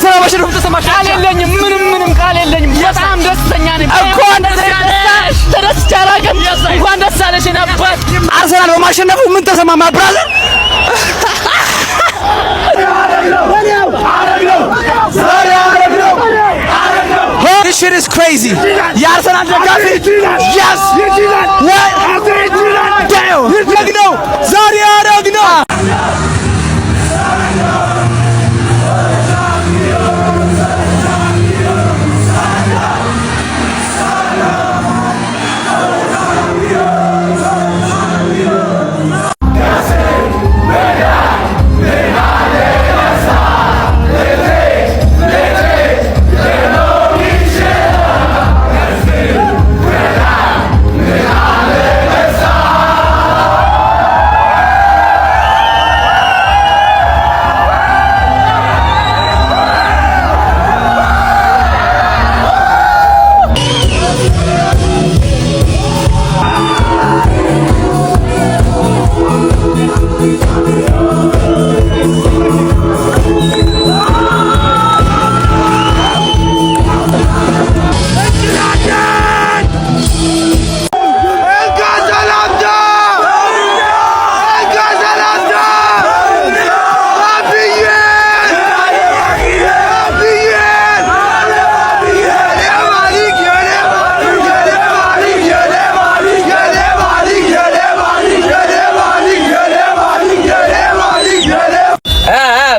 አርሰናል ማሸነፉ ተሰማሽ? ቃል የለኝም ምንም ቃል የለኝም። በጣም ደስተኛ ነኝ። እንኳን ደስ ያለሽ። ተደስቻለሁ። እንኳን ደስ አለሽ ነበር። አርሰናል በማሸነፉ ምን ተሰማማ ብራዘር? This shit is crazy. የአርሰናል ደጋፊ yes what damn ያደረግነው ዛሬ ያደረግነው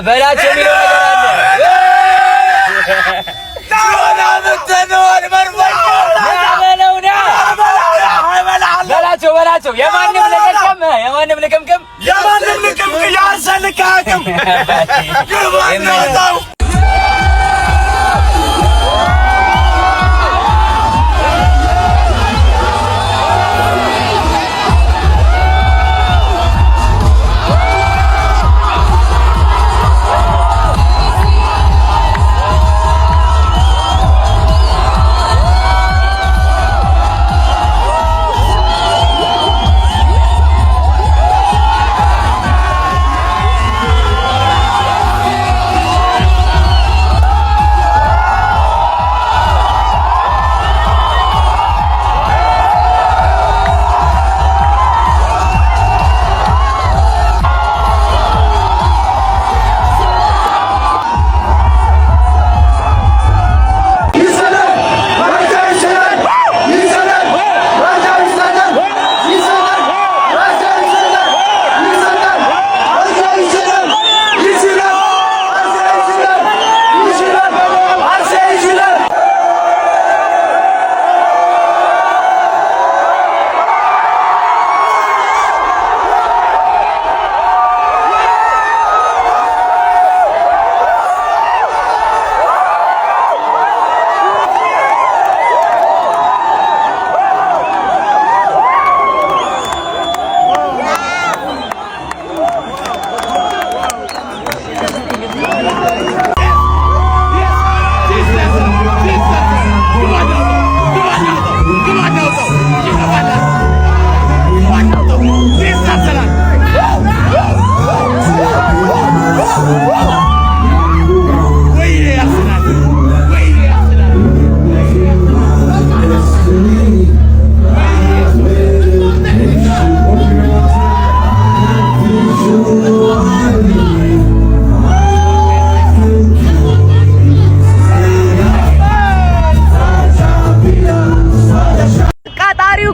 በላቸው የሚለው ነገር አለ። በላቸው የማንም ልቅምቅም ያሰልካክም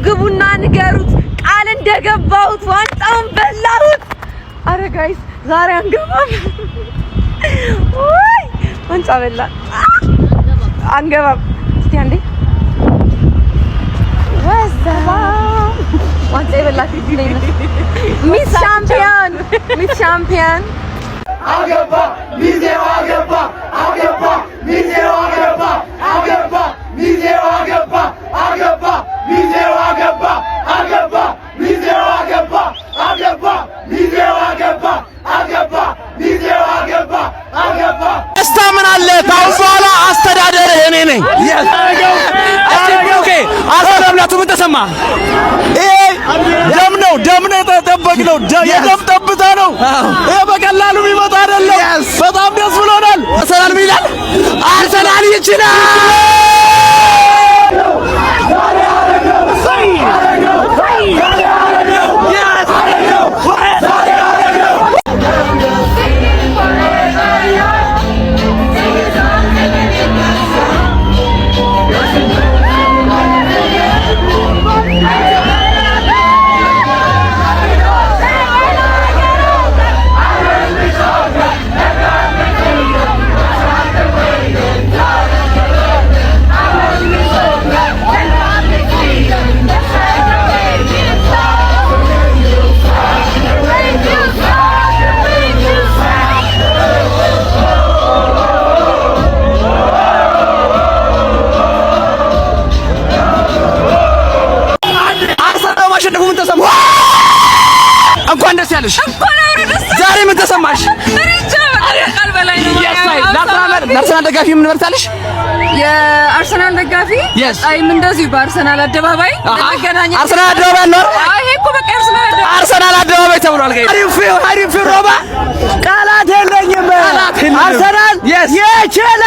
ግቡና ንገሩት ቃል እንደገባሁት ዋንጫውን በላሁት። አረ ጋይስ ዛሬ አንገባም ወይ ዋንጫ በላ አንገባም። እስቲ አንዴ ወሰባ ዋንጫ የበላት ሚስ ሻምፒዮን አገባ ሚዜው አገባ ሚዜው አገባ ሚዜው አገባ ሚዜው አገባ ሚዜው አገባ ሚዜው አገባ ደስታ ምን አለ? ካሁን በኋላ አስተዳደርህ እኔ ነኝ። ኦኬ አስተዳደርቱ ምን ተሰማ? ደም ነው የተጠበቅነው። የደም ጠብታ ነው። ይሄ በቀላሉ የሚመጣ አይደለም። በጣም ደስ ብሎናል። አርሰናል ምን ይላል? እንኳን ደስ ያለሽ። ዛሬ ምን ተሰማሽ? ለአርሰናል ደጋፊ ምን መርታለሽ? የአርሰናል ደጋፊ አይም እንደዚህ በአርሰናል አደባባይ እንገናኝ። አርሰናል አደባባይ ነው። ይሄ እኮ በቃ አርሰናል አደባባይ ተብሏል። አሪፍ ሮባ ቃላት የለኝም። አርሰናል ይችላል።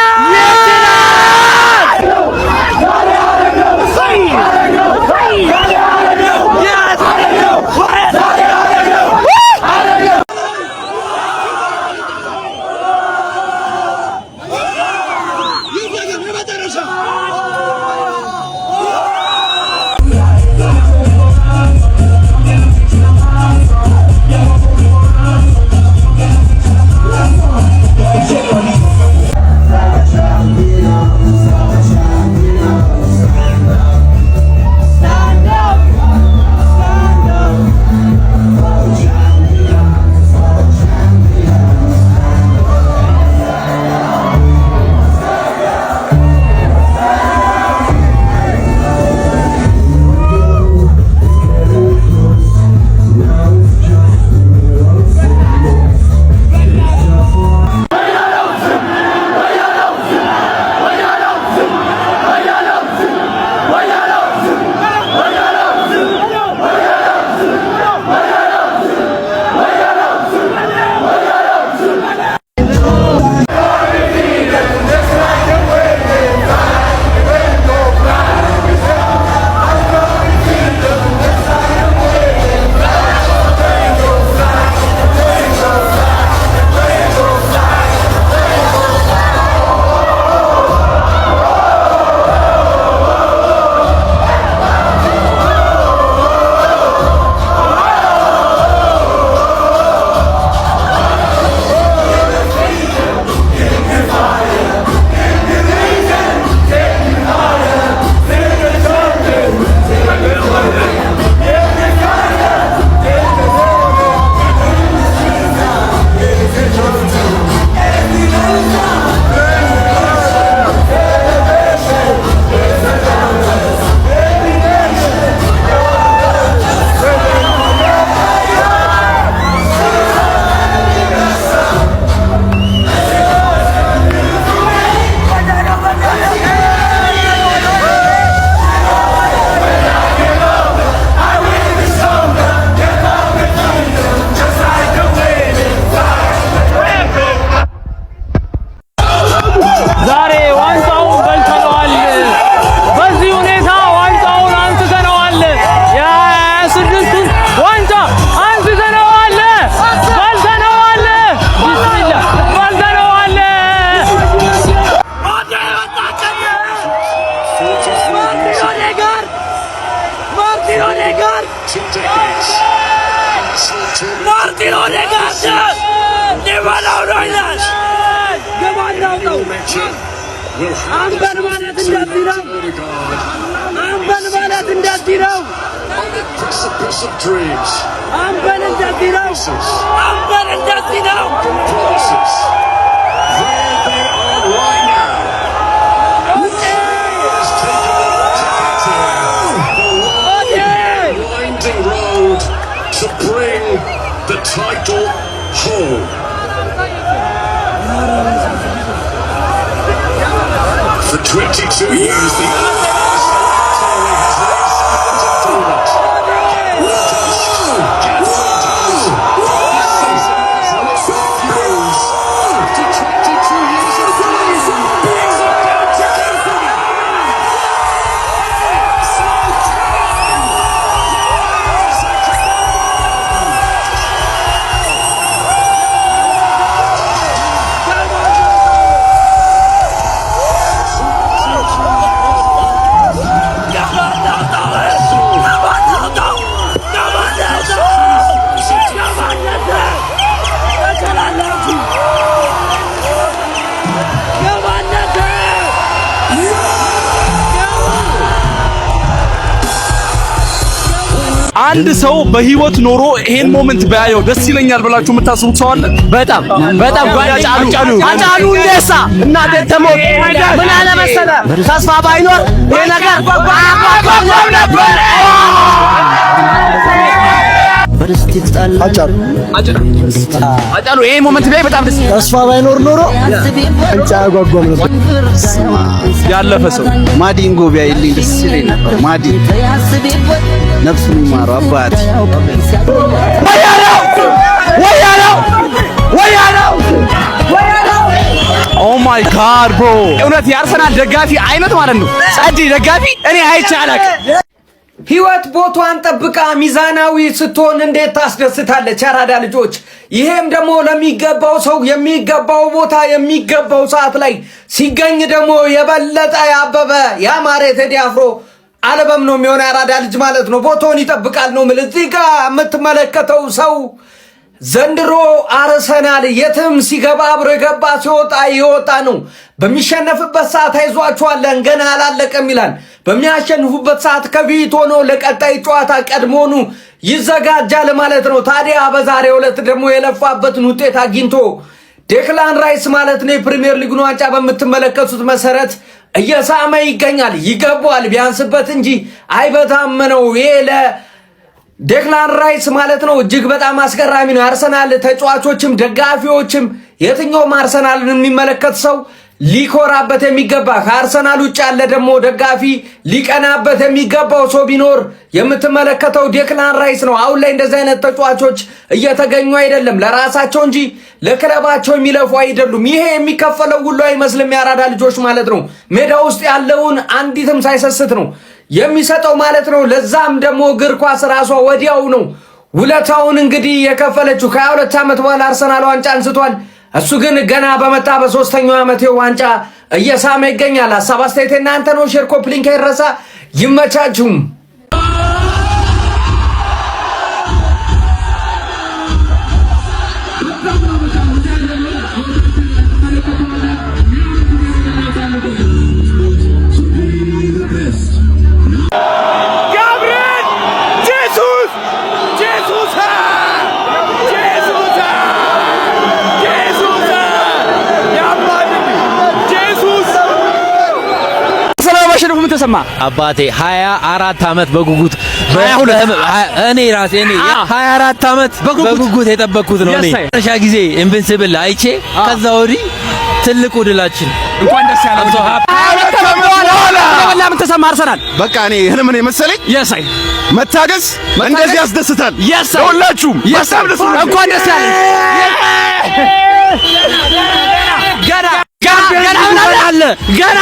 Martin Odegaard! Niemand houdt uit! Gewoon nou! Aanben ማለት እንደዚህ ነው! aanben ማለት እንደዚህ ነው! Precipice of dreams. aanben እንደዚህ ነው! aanben እንደዚህ ነው! Where they are right now. Has taken the winding road to bring the title home. For 22 years, the አንድ ሰው በህይወት ኖሮ ይሄን ሞመንት ባያየው ደስ ይለኛል ብላችሁ የምታስቡት ሰው አለ? በጣም አጫሉ እንደሳ እናቴ ተሞት ምን አለ መሰለህ ተስፋ ባይኖር ይሄ ነገር አቋቋም ነበር። አጫሉ ይሄ ሞመንት ላይ በጣም ደስ ተስፋ ባይኖር ኖሮ እንጫ ያጓጓም ነበር። ያለፈ ሰው ማዲንጎ ቢያይልኝ ደስ ይለኝ ነበር። ማዲ ነፍሱን ይማረው አባቴ። ወያለው ኦ ማይ ጋድ ብሮ እውነት የአርሰናል ደጋፊ አይነት ማለት ነው። ጸዲ ደጋፊ እኔ አይቼ አላውቅም። ህይወት ቦታዋን ጠብቃ ሚዛናዊ ስትሆን እንዴት ታስደስታለች አራዳ ልጆች። ይሄም ደግሞ ለሚገባው ሰው የሚገባው ቦታ የሚገባው ሰዓት ላይ ሲገኝ ደግሞ የበለጠ ያበበ ያማረ ቴዲ አፍሮ አልበም ነው የሚሆነው አራዳ ልጅ ማለት ነው። ቦታውን ይጠብቃል ነው ማለት። እዚህ ጋር የምትመለከተው ሰው ዘንድሮ አርሰናል የትም ሲገባ አብሮ የገባ ሲወጣ ይወጣ ነው። በሚሸነፍበት ሰዓት አይዟችኋለን ገና አላለቀም ይላል። በሚያሸንፉበት ሰዓት ከፊት ሆኖ ለቀጣይ ጨዋታ ቀድሞኑ ይዘጋጃል ማለት ነው። ታዲያ በዛሬው ዕለት ደግሞ የለፋበትን ውጤት አግኝቶ ዴክላን ራይስ ማለት ነው የፕሪሚየር ሊጉን ዋንጫ በምትመለከቱት መሰረት እየሳመ ይገኛል። ይገባዋል ቢያንስበት እንጂ አይበታም ነው። ይሄ ዴክላን ራይስ ማለት ነው እጅግ በጣም አስገራሚ ነው። አርሰናል ተጫዋቾችም ደጋፊዎችም የትኛውም አርሰናልን የሚመለከት ሰው ሊኮራበት የሚገባ ከአርሰናል ውጭ ያለ ደግሞ ደጋፊ ሊቀናበት የሚገባው ሰው ቢኖር የምትመለከተው ዴክላን ራይስ ነው። አሁን ላይ እንደዚህ አይነት ተጫዋቾች እየተገኙ አይደለም። ለራሳቸው እንጂ ለክለባቸው የሚለፉ አይደሉም። ይሄ የሚከፈለው ሁሉ አይመስልም ያራዳ ልጆች ማለት ነው። ሜዳ ውስጥ ያለውን አንዲትም ሳይሰስት ነው የሚሰጠው ማለት ነው። ለዛም ደግሞ እግር ኳስ ራሷ ወዲያው ነው ውለታውን እንግዲህ የከፈለችው። ከ22 ዓመት በኋላ አርሰናል ዋንጫ አንስቷል። እሱ ግን ገና በመጣ በ3ኛው ዓመት ዋንጫ እየሳመ ይገኛል። ሐሳብ አስተያየት እናንተ ነው። ሼር ኮፒ ሊንክ አይረሳ። ይመቻችሁም። ምን ተሰማ አባቴ 24 ዓመት በጉጉት 24 ዓመት በጉጉት የጠበቅኩት ነው። እኔ መጨረሻ ጊዜ ኢንቪንሲብል አይቼ ከዛ ወዲህ ትልቁ ድላችን እንኳን ደስ ያላችሁ። ምን ተሰማ አርሰናል? በቃ እኔ ህልም ነው መሰለኝ። የሳይ መታገስ እንደዚህ ያስደስታል። ሁላችሁም እንኳን ደስ ያለ ገና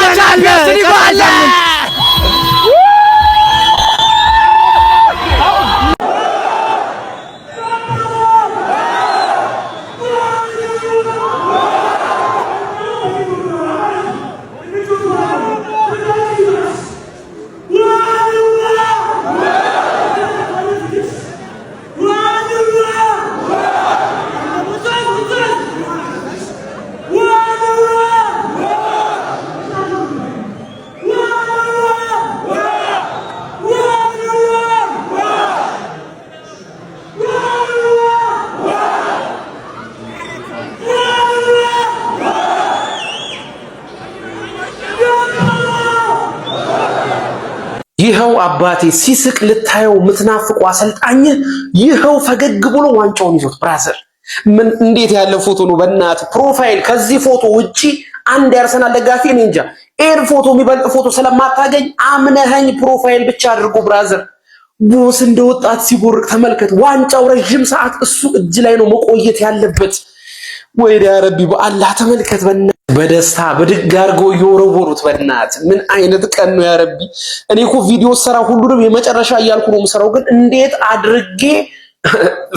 ይኸው አባቴ ሲስቅ ልታየው ምትናፍቁ አሰልጣኝ ይኸው ፈገግ ብሎ ዋንጫውን ይዞት ብራዘር ምን እንዴት ያለ ፎቶ ነው በእናት ፕሮፋይል ከዚህ ፎቶ ውጪ አንድ ያርሰናል ደጋፊ እኔ እንጃ ኤር ፎቶ የሚበልጥ ፎቶ ስለማታገኝ አምነኸኝ ፕሮፋይል ብቻ አድርጎ ብራዘር ቦስ እንደወጣት ሲቦርቅ ተመልከት ዋንጫው ረጅም ሰዓት እሱ እጅ ላይ ነው መቆየት ያለበት ወይዳ ረቢ በአላህ ተመልከት በደስታ በድግ አርጎ ይወረወሩት በእናት ምን አይነት ቀን ነው ያ ረቢ እኔ እኮ ቪዲዮ ሰራ ሁሉንም የመጨረሻ እያልኩ ነው የምሰራው ግን እንዴት አድርጌ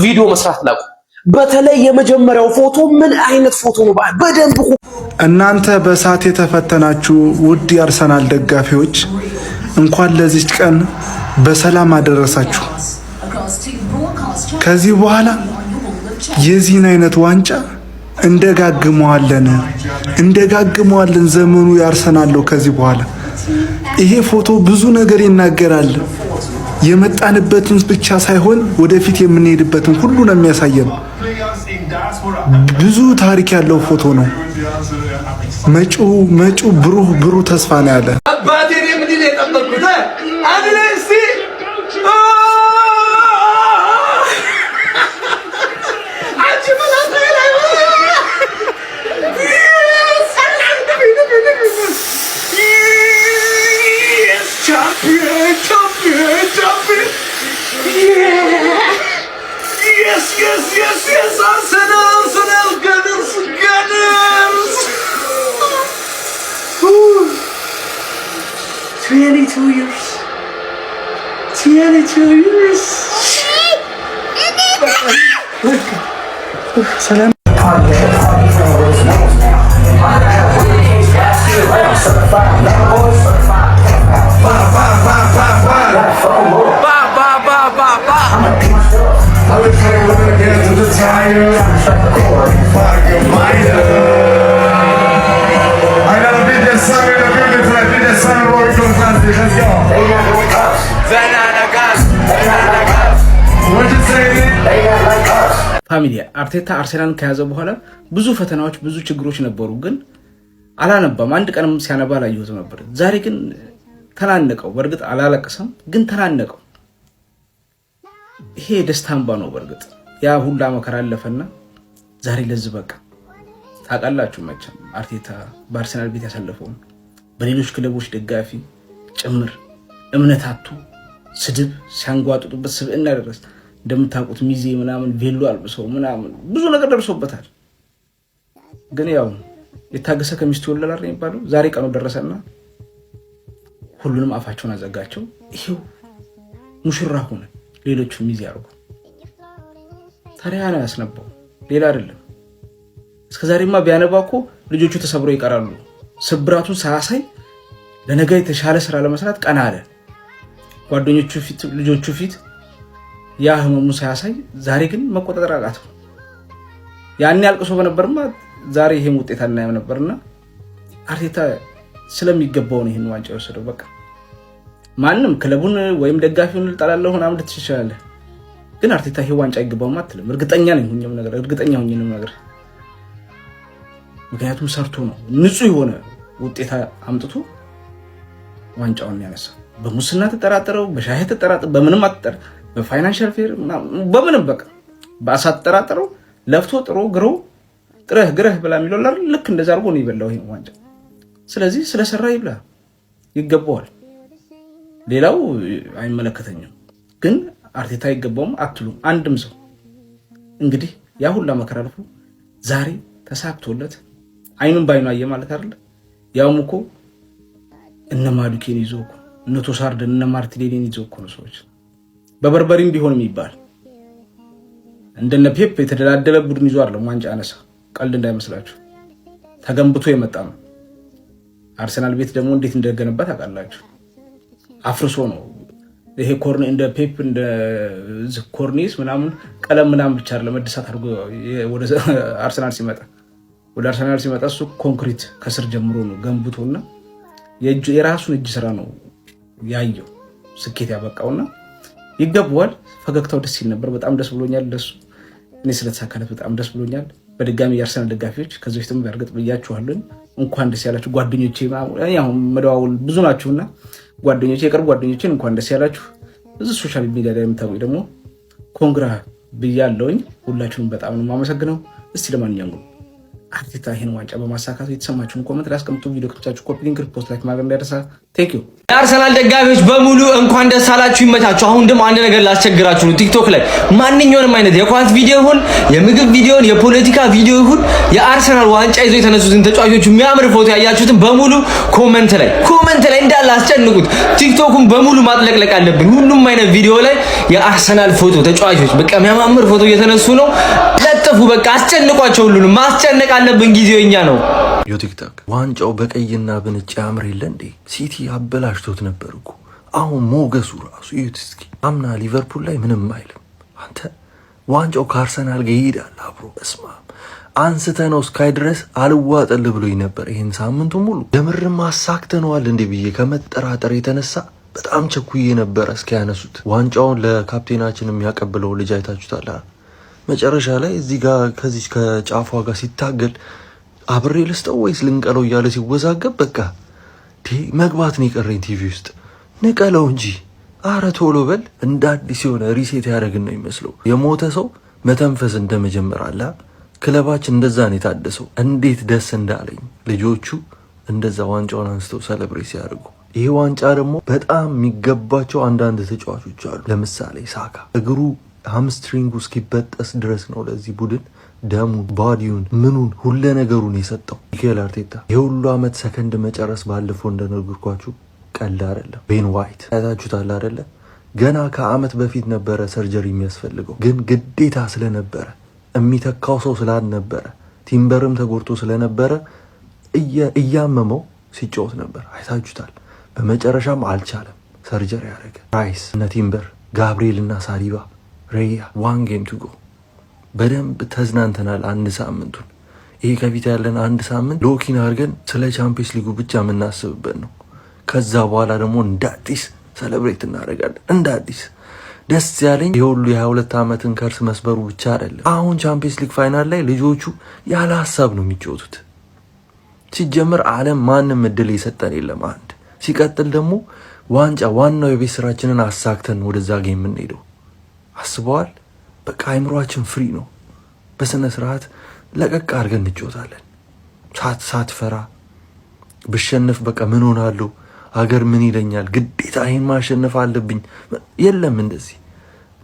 ቪዲዮ መስራት ላቁ በተለይ የመጀመሪያው ፎቶ ምን አይነት ፎቶ ነው በደንብ እናንተ በሳት የተፈተናችሁ ውድ የአርሰናል ደጋፊዎች እንኳን ለዚህ ቀን በሰላም አደረሳችሁ ከዚህ በኋላ የዚህን አይነት ዋንጫ እንደጋግመዋለን ዘመኑ ያርሰናል ነው ከዚህ በኋላ ይሄ ፎቶ ብዙ ነገር ይናገራል የመጣንበትን ብቻ ሳይሆን ወደፊት የምንሄድበትን ሁሉ ነው የሚያሳየን። ብዙ ታሪክ ያለው ፎቶ ነው። መጪው ብሩህ ተስፋ ነው ያለ አባቴ ምን ይል የጠበቅኩት አድረሲ Yes, Arsenal, Gunners. 22 years. Salam. ፋሚሊ አርቴታ አርሰናልን ከያዘ በኋላ ብዙ ፈተናዎች ብዙ ችግሮች ነበሩ፣ ግን አላነባም። አንድ ቀንም ሲያነባ አላየሁትም ነበር። ዛሬ ግን ተናነቀው። በእርግጥ አላለቀሰም፣ ግን ተናነቀው። ይሄ ደስታ እንባ ነው። በእርግጥ ያ ሁላ መከራ አለፈና ዛሬ ለዚህ በቃ። ታውቃላችሁ መቼም አርቴታ በአርሰናል ቤት ያሳለፈውን በሌሎች ክለቦች ደጋፊ ጭምር እምነት አጡ፣ ስድብ ሲያንጓጡበት ስብዕና ድረስ እንደምታውቁት ሚዜ ምናምን ቬሎ አልብሰው ምናምን ብዙ ነገር ደርሶበታል። ግን ያው የታገሰ ከሚስቱ ይወለዳል የሚባለው ዛሬ ቀኑ ደረሰና ሁሉንም አፋቸውን አዘጋቸው። ይሄው ሙሽራ ሆነ፣ ሌሎቹ ሚዜ አርጉ። ታዲያ ነው ያስነባው፣ ሌላ አይደለም። እስከዛሬማ ቢያነባ እኮ ልጆቹ ተሰብረው ይቀራሉ። ስብራቱን ሳያሳይ ለነገ የተሻለ ስራ ለመስራት ቀና አለ። ጓደኞቹ ፊት፣ ልጆቹ ፊት ያ ህመሙ ሳያሳይ ዛሬ ግን መቆጣጠር አቃተው። ያኔ አልቅሶ በነበርማ ዛሬ ይሄን ውጤት አናየም ነበርና አርቴታ ስለሚገባው ነው ይሄን ዋንጫ የወሰደው። በቃ ማንም ክለቡን ወይም ደጋፊውን ልጣላለሁ ምናምን ልትችላለህ፣ ግን አርቴታ ይሄ ዋንጫ ይገባውም አትልም። እርግጠኛ ነኝ ሁኝም ነገር ምክንያቱም ሰርቶ ነው ንጹህ የሆነ ውጤት አምጥቶ ዋንጫውን ያነሳ። በሙስና ተጠራጠረው፣ በሻህ ተጠራጠረው፣ በምንም አትጠራ፣ በፋይናንሻል ፌር በምንም በቃ በአሳት ተጠራጠረው፣ ለፍቶ ጥሮ ግሮ ግረህ ብላ የሚለው ልክ እንደዛ አድርጎ ነው የበላው ይሄን ዋንጫ። ስለዚህ ስለሰራ ይብላ፣ ይገባዋል። ሌላው አይመለከተኝም፣ ግን አርቴታ አይገባውም አትሉም አንድም ሰው። እንግዲህ ያ ሁላ መከራ አልፎ ዛሬ ተሳክቶለት አይኑን ባይኑ አየ ማለት አይደል? ያውም እኮ እነ ማዱኬን ይዞ እኮ እነ ቶሳርድን እነ ማርቲኔሊን ይዞ እኮ ነው ሰዎች በበርበሪም ቢሆን የሚባል እንደነ ፔፕ የተደላደለ ቡድን ይዞ አይደለም ዋንጫ አነሳ። ቀልድ እንዳይመስላችሁ ተገንብቶ የመጣ ነው። አርሰናል ቤት ደግሞ እንዴት እንደገነባ ታውቃላችሁ። አፍርሶ ነው ይሄ ኮርኒ እንደ ፔፕ እንደ ኮርኒስ ምናምን ቀለም ምናምን ብቻ አይደለም መድሳት አድርጎ ወደ አርሰናል ሲመጣ እሱ ኮንክሪት ከስር ጀምሮ ነው ገንብቶና የራሱን እጅ ስራ ነው ያየው ስኬት ያበቃውና ይገባዋል። ፈገግታው ደስ ይል ነበር። በጣም ደስ ብሎኛል ለሱ። እኔ ስለተሳካለት በጣም ደስ ብሎኛል። በድጋሚ የአርሰናል ደጋፊዎች ከዚህ በፊትም በእርግጥ ብያችኋለሁ፣ እንኳን ደስ ያላችሁ ጓደኞቼ። አሁን መደዋወል ብዙ ናችሁና ጓደኞቼ፣ የቅርብ ጓደኞቼን እንኳን ደስ ያላችሁ። እዚህ ሶሻል ሚዲያ ላይ የምታውቁኝ ደግሞ ኮንግራ ብያለሁኝ። ሁላችሁንም በጣም ነው የማመሰግነው። እስቲ ለማንኛውም አርቴታ ይሄን ዋንጫ በማሳካቱ የተሰማችሁን ኮሜንት ላይ አስቀምጡ። ቪዲዮ ከተቻችሁ ኮፒ ሊንክ ፖስት ላይክ ማድረግ እንዳይረሳ። ቴንክ ዩ። የአርሰናል ደጋፊዎች በሙሉ እንኳን ደስ አላችሁ፣ ይመቻችሁ። አሁን ደግሞ አንድ ነገር ላስቸግራችሁ ነው። ቲክቶክ ላይ ማንኛውንም አይነት የኳስ ቪዲዮ ይሁን የምግብ ቪዲዮ ይሁን የፖለቲካ ቪዲዮ ይሁን የአርሰናል ዋንጫ ይዞ የተነሱትን ተጫዋቾች የሚያምር ፎቶ ያያችሁትን በሙሉ ኮሜንት ላይ እንዳለ አስጨንቁት። ቲክቶኩን በሙሉ ማጥለቅለቅ አለብን። ሁሉም አይነት ቪዲዮ ላይ የአርሰናል ፎቶ ተጫዋቾች በቃ የሚያማምር ፎቶ እየተነሱ ነው። ለጥፉ፣ በቃ አስጨንቋቸው። ሁሉንም ማስጨነቅ አለብን። ጊዜው የኛ ነው። ቲክቶክ ዋንጫው በቀይና በነጭ ያምር የለ እንዴ? ሲቲ አበላሽቶት ነበር እኮ። አሁን ሞገሱ ራሱ እዩት እስኪ። አምና ሊቨርፑል ላይ ምንም አይልም። አንተ ዋንጫው ከአርሰናል ጋር ይሄዳል አብሮ። እስማ አንስተ ነው ስካይ ድረስ አልዋጠል ብሎኝ ነበር ይሄን ሳምንቱ ሙሉ። ለምርም አሳክተነዋል እንዴ ብዬ ከመጠራጠር የተነሳ በጣም ቸኩዬ ነበር እስኪያነሱት። ዋንጫውን ለካፕቴናችን የሚያቀብለው ልጅ አይታችሁታል። መጨረሻ ላይ እዚህ ጋር ከዚህ ከጫፏ ጋር ሲታገል አብሬ ልስጠው ወይስ ልንቀለው እያለ ሲወዛገብ በቃ መግባት ነው የቀረኝ ቲቪ ውስጥ። ንቀለው እንጂ አረ ቶሎ በል። እንደ አዲስ የሆነ ሪሴት ያደረግን ነው ይመስለው። የሞተ ሰው መተንፈስ እንደመጀመር አለ። ክለባችን እንደዛ ነው የታደሰው። እንዴት ደስ እንዳለኝ ልጆቹ እንደዛ ዋንጫውን አንስተው ሰለብሬት ሲያደርጉ። ይሄ ዋንጫ ደግሞ በጣም የሚገባቸው አንዳንድ ተጫዋቾች አሉ። ለምሳሌ ሳካ እግሩ ሃምስትሪንጉ እስኪበጠስ ድረስ ነው ለዚህ ቡድን ደሙን፣ ባዲውን፣ ምኑን ሁለ ነገሩን የሰጠው ሚኬል አርቴታ። የሁሉ አመት ሰከንድ መጨረስ ባለፈው እንደነገርኳችሁ ቀልድ አይደለም። ቤን ዋይት ታያችሁታል አይደለ? ገና ከአመት በፊት ነበረ ሰርጀሪ የሚያስፈልገው፣ ግን ግዴታ ስለነበረ የሚተካው ሰው ስላልነበረ ቲምበርም ተጎድቶ ስለነበረ እያመመው ሲጫወት ነበር። አይታችሁታል። በመጨረሻም አልቻለም፣ ሰርጀሪ ያደረገ። ራይስ እነ ቲምበር፣ ጋብሪኤል እና ሳሊባ፣ ሬያ ዋን ጌም ቱ ጎ። በደንብ ተዝናንተናል አንድ ሳምንቱን። ይሄ ከፊት ያለን አንድ ሳምንት ሎኪን አድርገን ስለ ቻምፒየንስ ሊጉ ብቻ የምናስብበት ነው። ከዛ በኋላ ደግሞ እንደ አዲስ ሰለብሬት እናደርጋለን። እንደ አዲስ ደስ ያለኝ የሁሉ የ22 ዓመትን ከርስ መስበሩ ብቻ አይደለም። አሁን ቻምፒየንስ ሊግ ፋይናል ላይ ልጆቹ ያለ ሀሳብ ነው የሚጫወቱት። ሲጀምር ዓለም ማንም እድል የሰጠን የለም። አንድ ሲቀጥል ደግሞ ዋንጫ ዋናው የቤት ስራችንን አሳክተን ወደዛ ጌም የምንሄደው አስበዋል። በቃ አይምሯችን ፍሪ ነው። በስነ ስርዓት ለቀቅ አድርገን እንጫወታለን። ሳትፈራ ብሸነፍ በቃ ምን ሆናለሁ፣ ሀገር ምን ይለኛል፣ ግዴታ ይሄን ማሸነፍ አለብኝ የለም። እንደዚህ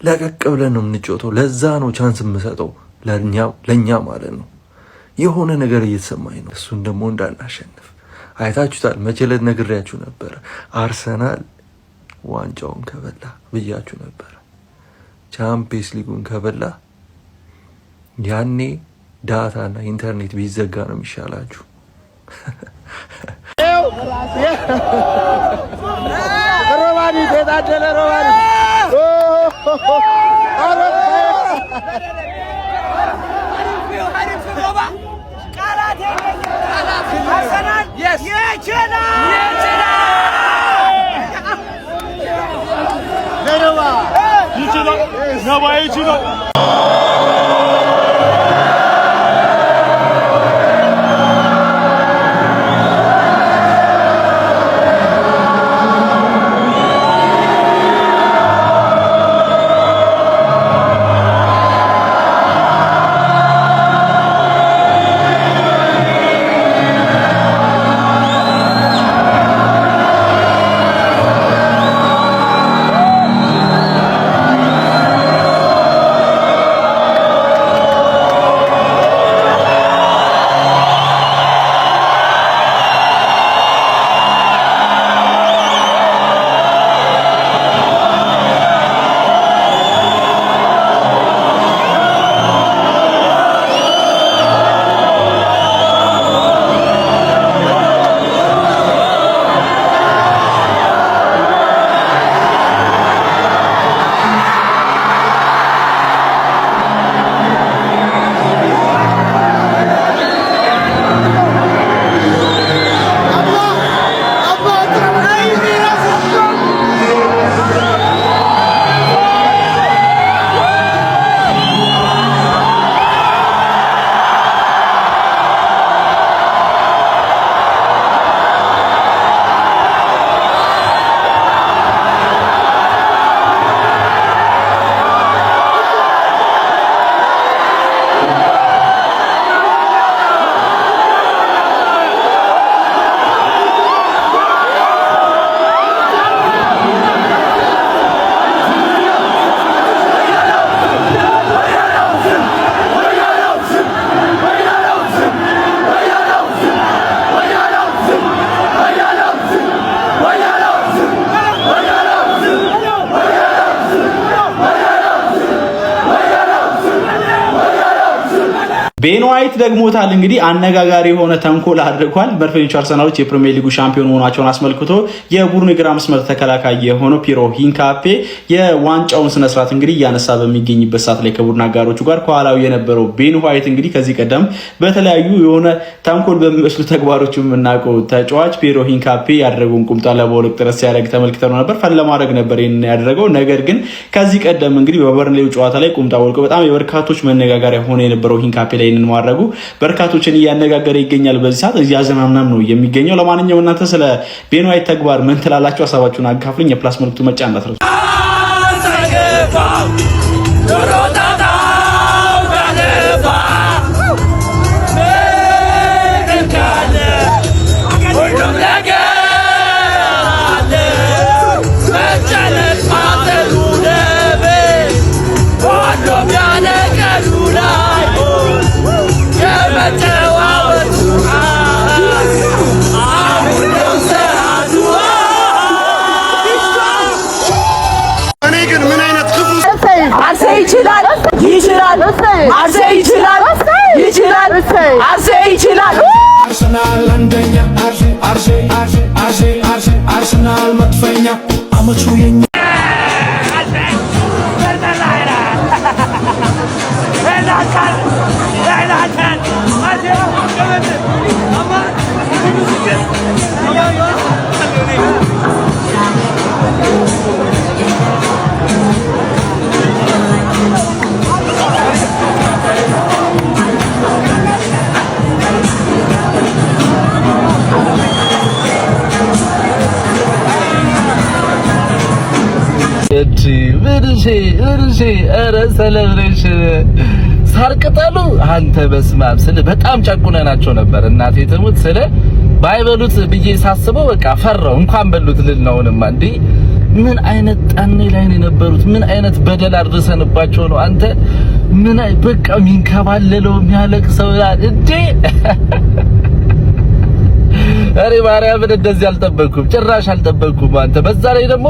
ለቀቅ ብለን ነው የምንጫወተው። ለዛ ነው ቻንስ የምሰጠው ለኛ ማለት ነው። የሆነ ነገር እየተሰማኝ ነው፣ እሱን ደግሞ እንዳናሸንፍ። አይታችሁታል። መቼለት ነግሬያችሁ ነበረ። አርሰናል ዋንጫውን ከበላ ብያችሁ ነበረ። ቻምፒየንስ ሊጉን ከበላ ያኔ ዳታና ኢንተርኔት ቢዘጋ ነው የሚሻላችሁ። ሮማኒ ተዳደለ ሮማኒ ቤን ዋይት ደግሞታል። እንግዲህ አነጋጋሪ የሆነ ተንኮል አድርጓል። መድፈኞቹ አርሰናሎች የፕሪሚየር ሊጉ ሻምፒዮን መሆናቸውን አስመልክቶ የቡድኑ ግራ መስመር ተከላካይ የሆነው ፒሮ ሂንካፔ የዋንጫውን ስነ ስርዓት እንግዲህ እያነሳ በሚገኝበት ሰዓት ላይ ከቡድን አጋሮቹ ጋር ከኋላው የነበረው ቤን ዋይት እንግዲህ ከዚህ ቀደም በተለያዩ የሆነ ተንኮል በሚመስሉ ተግባሮች የምናውቀው ተጫዋች ፒሮ ሂንካፔ ያደረገውን ቁምጣ ለማውለቅ ጥረት ሲያደርግ ተመልክተነው ነበር። ፈን ለማድረግ ነበር ይሄን ያደረገው። ነገር ግን ከዚህ ቀደም እንግዲህ በበርንሌው ጨዋታ ላይ ቁምጣ ወልቆ በጣም የበርካቶች መነጋገሪያ ሆነ የነበረው ሂንካፔ ላይ ይህንን ማድረጉ በርካቶችን እያነጋገረ ይገኛል። በዚህ ሰዓት እያዘናናም ነው የሚገኘው። ለማንኛውም እናንተ ስለ ቤን ዋይት ተግባር ምን ትላላችሁ? ሀሳባችሁን አጋፍሉኝ። የፕላስ ምልክቱ መጫን እንዳትረሱ። Arsenal አንደኛ Arsenal መጥፈኛ አመቹ የኛ እርሺ ኧረ ሰለብሬሽን ሳርቅጠሉ አንተ በስማም ስለ በጣም ጨቁነናቸው ነበር። እናቴ ትሙት ስለ ባይበሉት ብዬ ሳስበው በቃ ፈራው። እንኳን በሉት ልልነውንማ እንዴ ምን አይነት ጣኔ ላይ ነው የነበሩት? ምን አይነት በደል አድርሰንባቸው ነው? አንተ ምን በቃ ሚንከባለለው የሚያለቅሰው እንዴ አሬ ማርያምን እንደዚህ አልጠበቅኩም፣ ጭራሽ አልጠበቅኩም። አንተ በዛ ላይ ደግሞ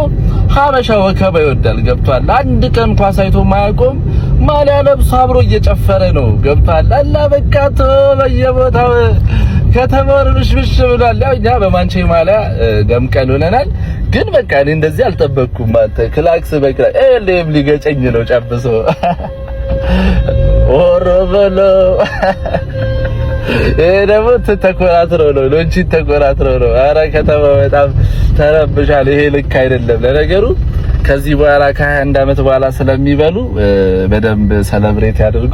ሀበሻ ወከባ ይወዳል። ገብቷል። አንድ ቀን ኳስ አይቶ ማያቆም ማሊያ ለብሶ አብሮ እየጨፈረ ነው። ገብቷል። አላ በቃቶ በየቦታው ከተማውን ምሽምሽ ብሏል። ያው እኛ በማንቼ ማሊያ ደምቀን ሆነናል። ግን በቃ እኔ እንደዚህ አልጠበቅኩም። አንተ ክላክስ በክላ ኤሌም ሊገጨኝ ነው ጨብሶ ኦሮበሎ ደግሞ ተኮራትረው ነው ሎንቺ ተኮራትረው ነው። ኧረ ከተማ በጣም ተረብሻል። ይሄ ልክ አይደለም። ለነገሩ ከዚህ በኋላ ከ21 ዓመት በኋላ ስለሚበሉ በደንብ ሰለብሬት ያድርጉ።